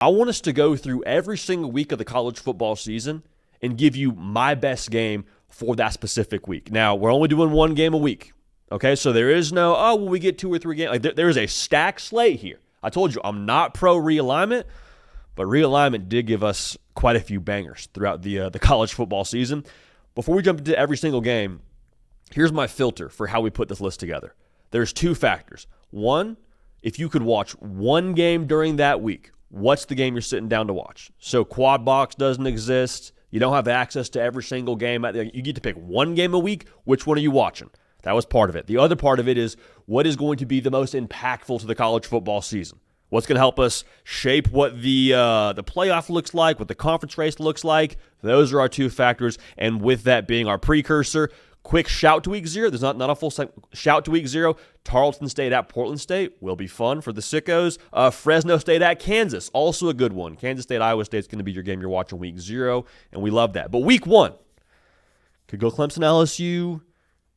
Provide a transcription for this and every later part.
I want us to go through every single week of the college football season and give you my best game for that specific week. Now, we're only doing one game a week, okay? So there is no, will we get 2 or 3 games? Like there is a stacked slate here. I told you, I'm not pro realignment, but realignment did give us quite a few bangers throughout the college football season. Before we jump into every single game, here's my filter for how we put this list together. There's 2 factors. One, if you could watch one game during that week, what's the game you're sitting down to watch? So Quad Box doesn't exist. You don't have access to every single game. You get to pick one game a week. Which one are you watching? That was part of it. The other part of it is what is going to be the most impactful to the college football season? What's going to help us shape what the playoff looks like, what the conference race looks like? Those are our 2 factors. And with that being our precursor, quick shout to week 0. There's not a full shout to week 0. Tarleton State at Portland State will be fun for the sickos. Fresno State at Kansas, also a good one. Kansas State, Iowa State is going to be your game you're watching week 0, and we love that. But week 1, could go Clemson LSU,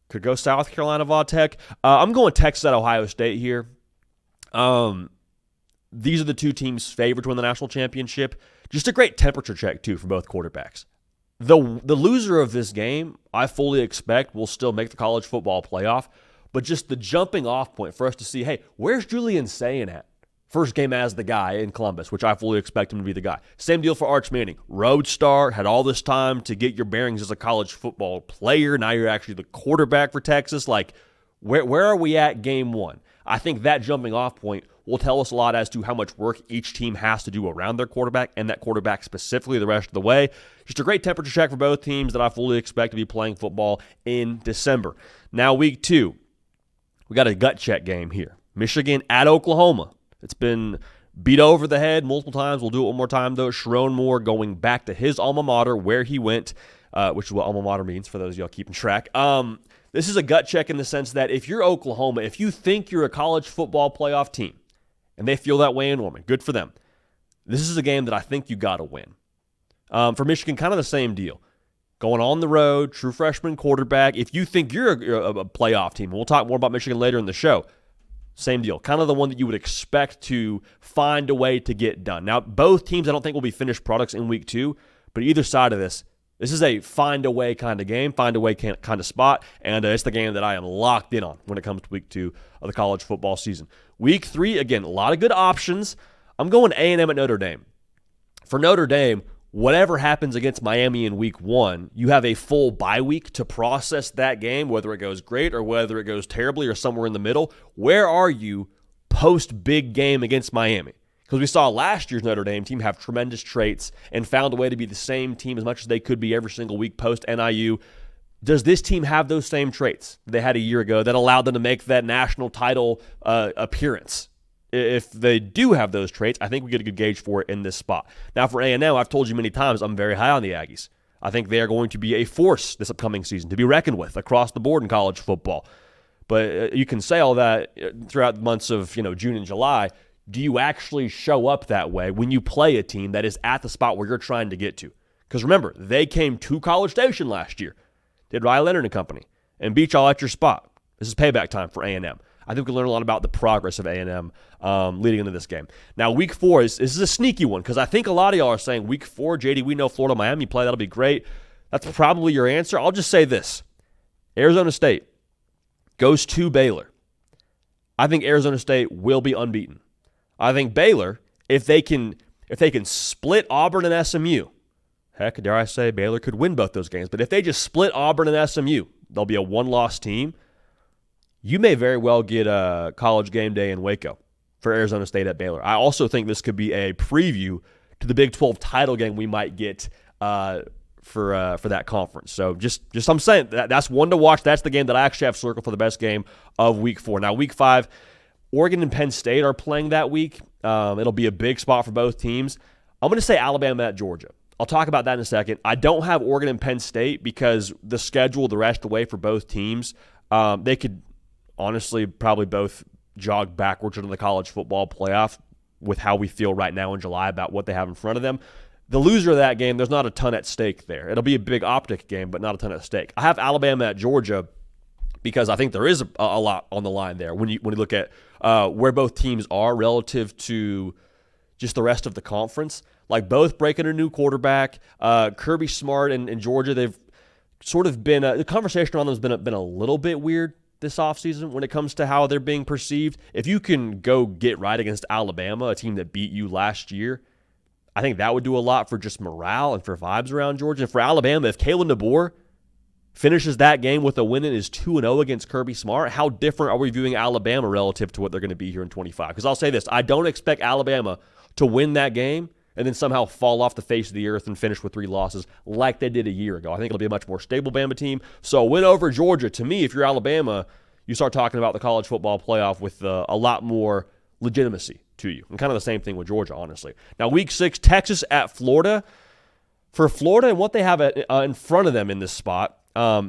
could go South Carolina Va-Tech. I'm going Texas at Ohio State here. These are the 2 teams favored to win the national championship. Just a great temperature check, too, for both quarterbacks. The loser of this game, I fully expect, will still make the college football playoff. But just the jumping off point for us to see, hey, where's Julian Sayin at? First game as the guy in Columbus, which I fully expect him to be the guy. Same deal for Arch Manning. Road star, had all this time to get your bearings as a college football player. Now you're actually the quarterback for Texas. Like, where are we at game 1? I think that jumping off point will tell us a lot as to how much work each team has to do around their quarterback and that quarterback specifically the rest of the way. Just a great temperature check for both teams that I fully expect to be playing football in December. Now, week 2, we got a gut check game here. Michigan at Oklahoma. It's been beat over the head multiple times. We'll do it one more time, though. Sharon Moore going back to his alma mater where he went, which is what alma mater means for those of y'all keeping track. This is a gut check in the sense that if you're Oklahoma, if you think you're a college football playoff team, and they feel that way in Norman, good for them. This is a game that I think you got to win. For Michigan, kind of the same deal. Going on the road, true freshman quarterback. If you think you're a playoff team, and we'll talk more about Michigan later in the show, same deal. Kind of the one that you would expect to find a way to get done. Now, both teams I don't think will be finished products in week 2, but either side of this is a find a way kind of game, find a way kind of spot, and it's the game that I am locked in on when it comes to week 2 of the college football season. Week 3, again, a lot of good options. I'm going A&M at Notre Dame. For Notre Dame, whatever happens against Miami in week 1, you have a full bye week to process that game, whether it goes great or whether it goes terribly or somewhere in the middle. Where are you post-big game against Miami? Because we saw last year's Notre Dame team have tremendous traits and found a way to be the same team as much as they could be every single week post-NIU. Does this team have those same traits they had a year ago that allowed them to make that national title appearance? If they do have those traits, I think we get a good gauge for it in this spot. Now, for A&M, I've told you many times, I'm very high on the Aggies. I think they are going to be a force this upcoming season to be reckoned with across the board in college football. But you can say all that throughout the months of June and July. Do you actually show up that way when you play a team that is at the spot where you're trying to get to? Because remember, they came to College Station last year, did Riley Leonard and company, and beat y'all at your spot. This is payback time for A&M. I think we learn a lot about the progress of A&M leading into this game. Now, week 4 this is a sneaky one because I think a lot of y'all are saying week 4, JD, we know Florida, Miami play. That'll be great. That's probably your answer. I'll just say this. Arizona State goes to Baylor. I think Arizona State will be unbeaten. I think Baylor, if they can split Auburn and SMU, heck, dare I say, Baylor could win both those games. But if they just split Auburn and SMU, they'll be a one-loss team. You may very well get a College Game Day in Waco for Arizona State at Baylor. I also think this could be a preview to the Big 12 title game we might get for that conference. So just I'm saying that's one to watch. That's the game that I actually have circled for the best game of week 4. Now, week 5, Oregon and Penn State are playing that week. It'll be a big spot for both teams. I'm going to say Alabama at Georgia. I'll talk about that in a second. I don't have Oregon and Penn State because the schedule the rest of the way for both teams, they could honestly probably both jog backwards into the college football playoff with how we feel right now in July about what they have in front of them. The loser of that game, there's not a ton at stake there. It'll be a big optic game, but not a ton at stake. I have Alabama at Georgia because I think there is a lot on the line there when you look at where both teams are relative to just the rest of the conference. Like both breaking a new quarterback. Kirby Smart and Georgia, they've sort of been the conversation on them has been a little bit weird this offseason when it comes to how they're being perceived. If you can go get right against Alabama, a team that beat you last year, I think that would do a lot for just morale and for vibes around Georgia. And for Alabama, if Kalen DeBoer finishes that game with a win and is 2-0 against Kirby Smart, how different are we viewing Alabama relative to what they're going to be here in 25? Because I'll say this, I don't expect Alabama to win that game and then somehow fall off the face of the earth and finish with 3 losses like they did a year ago. I think it'll be a much more stable Bama team. So a win over Georgia, to me, if you're Alabama, you start talking about the college football playoff with a lot more legitimacy to you. And kind of the same thing with Georgia, honestly. Now, week 6, Texas at Florida. For Florida and what they have in front of them in this spot,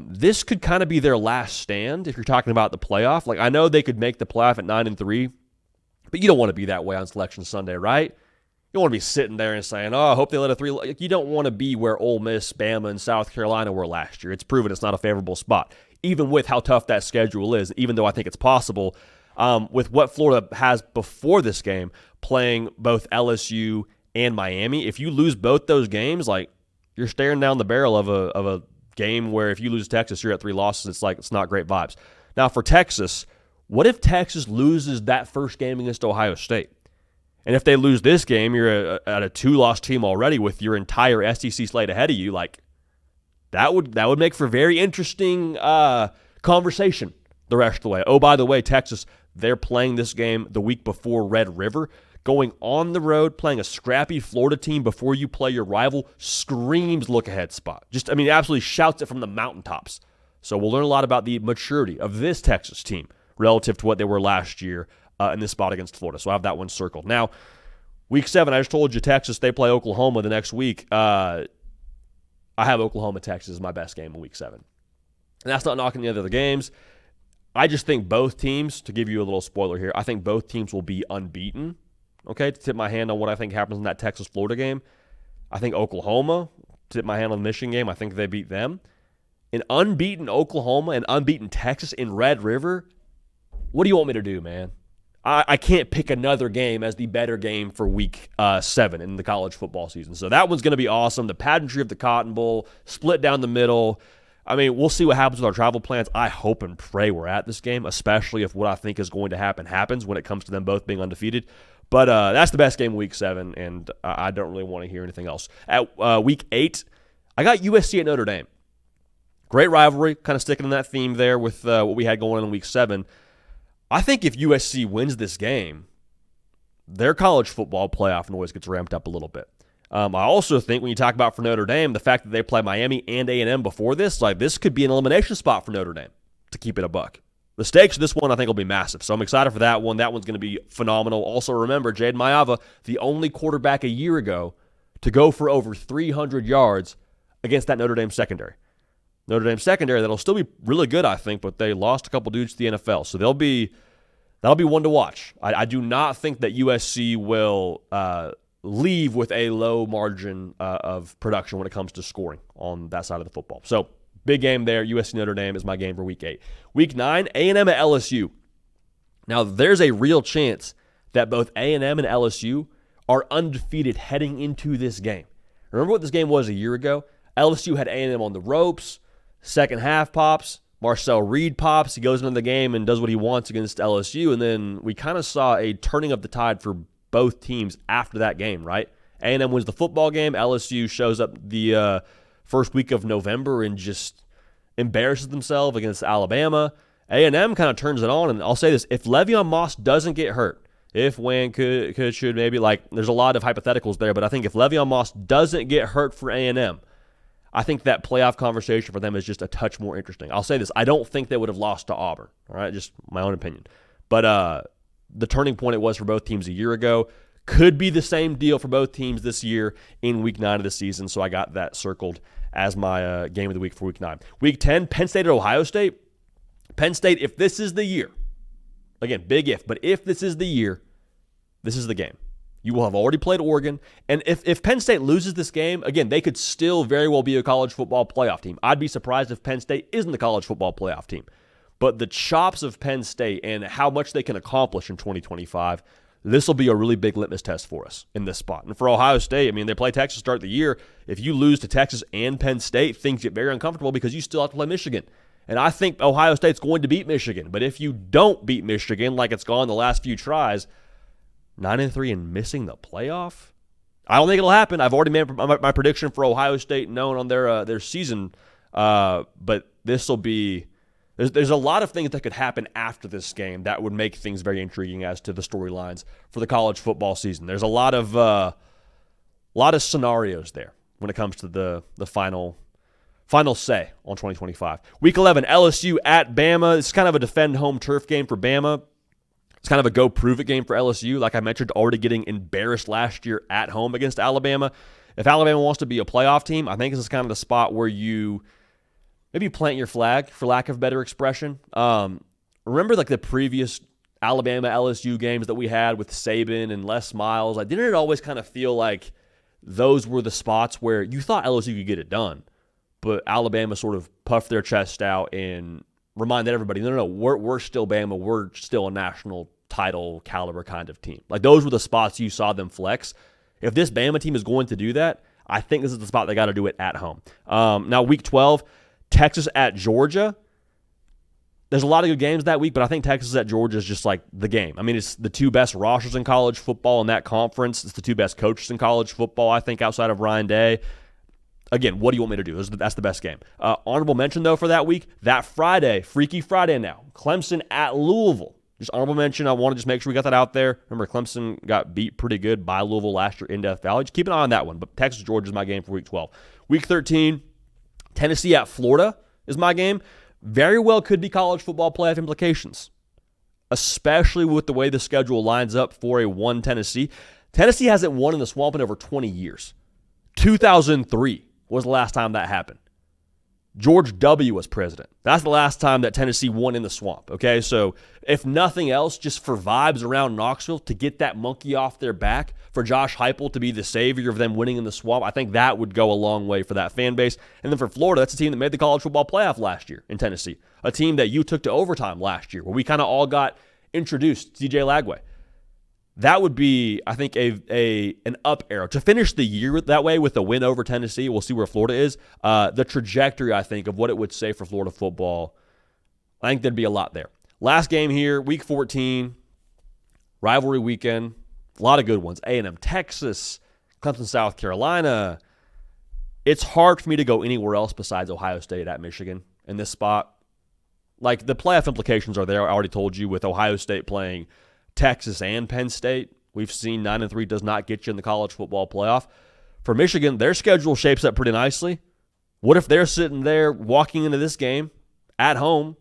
this could kind of be their last stand if you're talking about the playoff. Like, I know they could make the playoff at 9-3, but you don't want to be that way on Selection Sunday, right? You don't want to be sitting there and saying, I hope they let a 3. Like, you don't want to be where Ole Miss, Bama, and South Carolina were last year. It's proven it's not a favorable spot, even with how tough that schedule is, even though I think it's possible. With what Florida has before this game, playing both LSU and Miami, if you lose both those games, like, you're staring down the barrel of a game where if you lose Texas, you're at 3 losses. It's not great vibes. Now, for Texas, what if Texas loses that first game against Ohio State? And if they lose this game, you're at a 2-loss team already with your entire SEC slate ahead of you. Like, that would make for very interesting conversation the rest of the way. Oh, by the way, Texas, they're playing this game the week before Red River. Going on the road, playing a scrappy Florida team before you play your rival screams look-ahead spot. Absolutely shouts it from the mountaintops. So we'll learn a lot about the maturity of this Texas team relative to what they were last year in this spot against Florida. So I have that one circled. Now, week 7, I just told you Texas, they play Oklahoma the next week. I have Oklahoma, Texas as my best game in week 7. And that's not knocking the other games. I just think both teams, to give you a little spoiler here, I think both teams will be unbeaten. Okay, to tip my hand on what I think happens in that Texas-Florida game. I think Oklahoma, to tip my hand on the Michigan game, I think they beat them. An unbeaten Oklahoma and unbeaten Texas in Red River, what do you want me to do, man? I can't pick another game as the better game for week 7 in the college football season. So that one's going to be awesome. The pageantry of the Cotton Bowl, split down the middle. I mean, we'll see what happens with our travel plans. I hope and pray we're at this game, especially if what I think is going to happen happens when it comes to them both being undefeated. But that's the best game of week 7, and I don't really want to hear anything else. At week 8, I got USC at Notre Dame. Great rivalry, kind of sticking in that theme there with what we had going on in week 7. I think if USC wins this game, their college football playoff noise gets ramped up a little bit. I also think when you talk about for Notre Dame, the fact that they play Miami and A&M before this, like this could be an elimination spot for Notre Dame, to keep it a buck. The stakes of this one, I think, will be massive. So I'm excited for that one. That one's going to be phenomenal. Also, remember, Jade Mayava, the only quarterback a year ago to go for over 300 yards against that Notre Dame secondary. Notre Dame secondary, that'll still be really good, I think, but they lost a couple dudes to the NFL. So that'll be one to watch. I do not think that USC will leave with a low margin of production when it comes to scoring on that side of the football. So big game there. USC Notre Dame is my game for week 8. Week 9, A&M at LSU. Now, there's a real chance that both A&M and LSU are undefeated heading into this game. Remember what this game was a year ago? LSU had A&M on the ropes. Second half pops. Marcel Reed pops. He goes into the game and does what he wants against LSU. And then we kind of saw a turning of the tide for both teams after that game, right? A&M wins the football game. LSU shows up the first week of November and just embarrasses themselves against Alabama. A&M kind of turns it on. And I'll say this, if Le'Veon Moss doesn't get hurt, if, when, could, should, maybe, like there's a lot of hypotheticals there, but I think if Le'Veon Moss doesn't get hurt for A&M, I think that playoff conversation for them is just a touch more interesting. I'll say this, I don't think they would have lost to Auburn, all right, just my own opinion. But the turning point it was for both teams a year ago could be the same deal for both teams this year in week 9 of the season, so I got that circled as my game of the week for week 9. Week 10, Penn State at Ohio State. Penn State, if this is the year, again, big if, but if this is the year, this is the game. You will have already played Oregon. And if Penn State loses this game, again, they could still very well be a college football playoff team. I'd be surprised if Penn State isn't the college football playoff team. But the chops of Penn State and how much they can accomplish in 2025, this will be a really big litmus test for us in this spot. And for Ohio State, I mean, they play Texas to start the year. If you lose to Texas and Penn State, things get very uncomfortable because you still have to play Michigan. And I think Ohio State's going to beat Michigan. But if you don't beat Michigan like it's gone the last few tries, 9-3 and missing the playoff? I don't think it'll happen. I've already made my prediction for Ohio State known on their season. But this will be – there's a lot of things that could happen after this game that would make things very intriguing as to the storylines for the college football season. There's a lot of scenarios there when it comes to the final say on 2025. Week 11, LSU at Bama. It's kind of a defend home turf game for Bama. It's kind of a go-prove-it game for LSU. Like I mentioned, already getting embarrassed last year at home against Alabama. If Alabama wants to be a playoff team, I think this is kind of the spot where you maybe plant your flag, for lack of better expression. Remember like the previous Alabama-LSU games that we had with Saban and Les Miles? Like, didn't it always kind of feel like those were the spots where you thought LSU could get it done, but Alabama sort of puffed their chest out and reminded everybody, no, we're still Bama. We're still a national title caliber kind of team. Like, those were the spots you saw them flex. If this Bama team is going to do that, I think this is the spot they got to do it at home. Now, week 12, Texas at Georgia. There's a lot of good games that week, but I think Texas at Georgia is just like the game. I mean, it's the two best rosters in college football in that conference. It's the two best coaches in college football, I think, outside of Ryan Day. Again, what do you want me to do? That's the best game. Honorable mention, though, for that week, that Friday, Freaky Friday now, Clemson at Louisville. Just honorable mention. I want to just make sure we got that out there. Remember, Clemson got beat pretty good by Louisville last year in Death Valley. Just keep an eye on that one. But Texas, Georgia is my game for week 12. Week 13, Tennessee at Florida is my game. Very well could be college football playoff implications, especially with the way the schedule lines up for a one Tennessee. Tennessee hasn't won in the Swamp in over 20 years. 2003 was the last time that happened. George W. was president. That's the last time that Tennessee won in the Swamp, okay? So if nothing else, just for vibes around Knoxville, to get that monkey off their back, for Josh Heupel to be the savior of them winning in the Swamp, I think that would go a long way for that fan base. And then for Florida, that's a team that made the college football playoff last year in Tennessee, a team that you took to overtime last year, where we kind of all got introduced to DJ Lagway. That would be, I think, an up arrow. To finish the year that way with a win over Tennessee, we'll see where Florida is. The trajectory, I think, of what it would say for Florida football, I think there'd be a lot there. Last game here, week 14, rivalry weekend. A lot of good ones. A&M, Texas, Clemson, South Carolina. It's hard for me to go anywhere else besides Ohio State at Michigan in this spot. Like, the playoff implications are there. I already told you, with Ohio State playing Texas and Penn State. We've seen 9-3 does not get you in the college football playoff. For Michigan, their schedule shapes up pretty nicely. What if they're sitting there walking into this game at home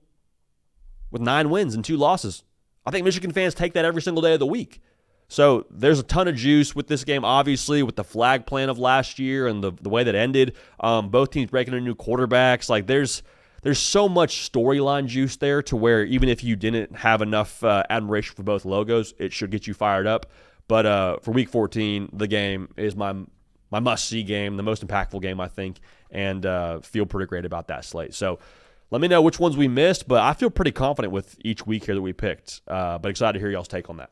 with 9 wins and 2 losses? I think Michigan fans take that every single day of the week. So there's a ton of juice with this game, obviously, with the flag plan of last year and the way that ended. Both teams breaking in new quarterbacks. Like, there's so much storyline juice there to where even if you didn't have enough admiration for both logos, it should get you fired up. But for Week 14, the game is my must-see game, the most impactful game, I think, and feel pretty great about that slate. So let me know which ones we missed, but I feel pretty confident with each week here that we picked. But excited to hear y'all's take on that.